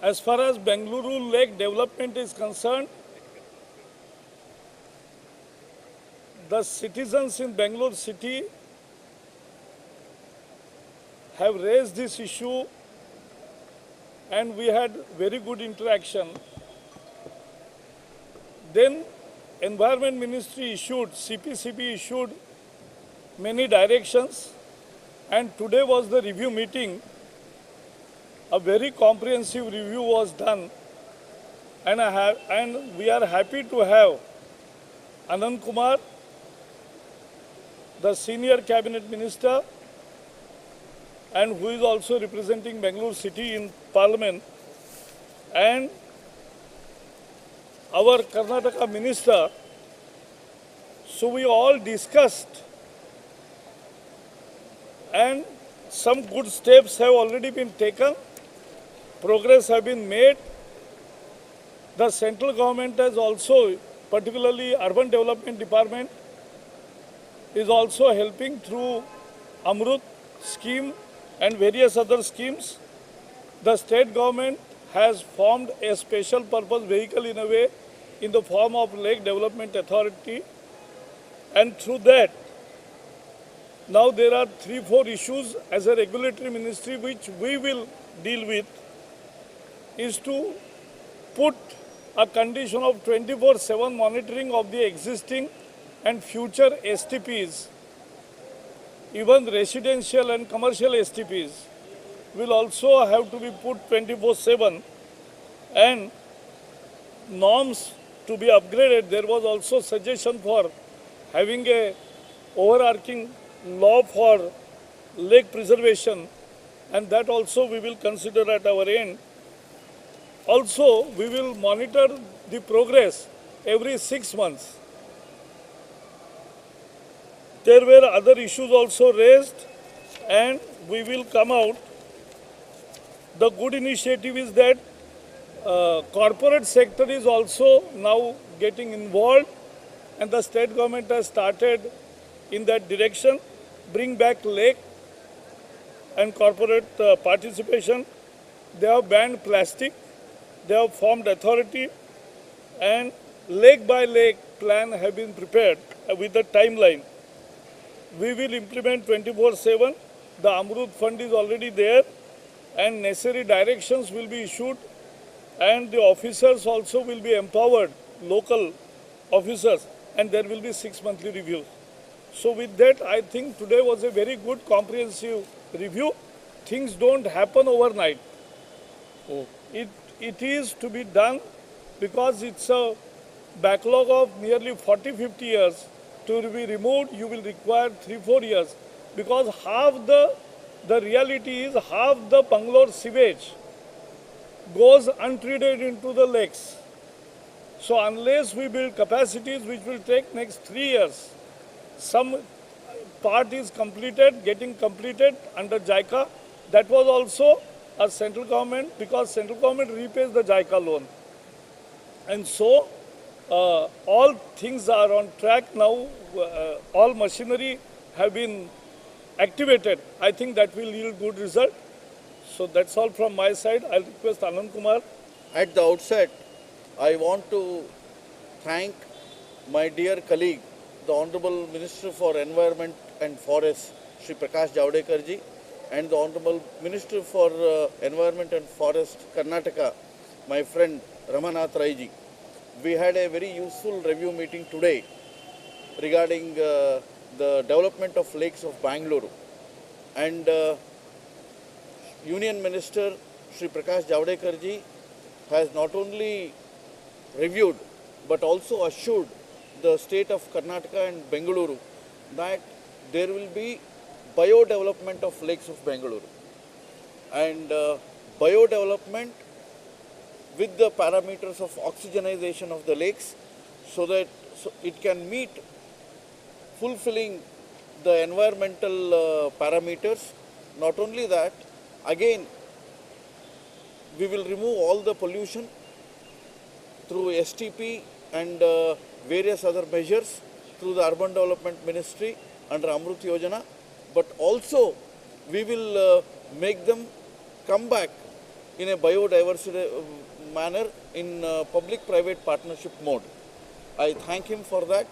As far as Bengaluru Lake development is concerned, the citizens in Bangalore city have raised this issue and we had very good interaction. Then Environment Ministry issued, CPCB issued many directions, and today was the review meeting. A very comprehensive review was done, and we are happy to have Anand Kumar, the senior cabinet minister, and who is also representing Bangalore city in parliament, and our Karnataka minister. So we all discussed, and some good steps have already been taken. Progress have been made. The central government has also, particularly Urban Development Department, is also helping through Amrut scheme and various other schemes. The state government has formed a special purpose vehicle in a way in the form of Lake Development Authority, and through that now there are 3-4 issues as a regulatory ministry which we will deal with, is to put a condition of 24/7 monitoring of the existing and future STPs. Even residential and commercial STPs will also have to be put 24/7, and norms to be upgraded. There was also suggestion for having a overarching law for lake preservation, and that also we will consider at our end. Also, we will monitor the progress every 6 months. There were other issues also raised, and we will come out. The good initiative is that corporate sector is also now getting involved, and the state government has started in that direction. Bring back lake and corporate participation. They have banned plastic. They have formed authority, and lake by lake plan have been prepared with the timeline. We will implement 24/7. The Amrut fund is already there, and necessary directions will be issued, and the officers also will be empowered, local officers, and there will be 6 monthly reviews. So with that, I think today was a very good comprehensive review. Things don't happen overnight. It is to be done because it's a backlog of nearly 40-50 years. To be removed, you will require 3-4 years, because the reality is half the Bangalore sewage goes untreated into the lakes. So unless we build capacities, which will take next 3 years, some part is completed, getting completed under JICA. That was also a central government, because central government repays the JICA loan. And so all things are on track now. All machinery have been activated. I think that will yield good result. So that's all from my side. I'll request Anand Kumar. At the outset, I want to thank my dear colleague, the Honorable Minister for Environment and Forest, Shri Prakash Javadekar ji, and the Honorable Minister for Environment and Forest, Karnataka, my friend Ramanath Rai ji. We had a very useful review meeting today regarding the development of lakes of Bangalore. And Union Minister Shri Prakash Javadekar ji has not only reviewed but also assured the state of Karnataka and Bengaluru that there will be bio-development of lakes of Bengaluru. And bio-development with the parameters of oxygenization of the lakes, so that it can meet fulfilling the environmental parameters. Not only that, again, we will remove all the pollution through STP and various other measures through the Urban Development Ministry under Amrut Yojana, but also we will make them come back in a biodiversity manner in public-private partnership mode. I thank him for that.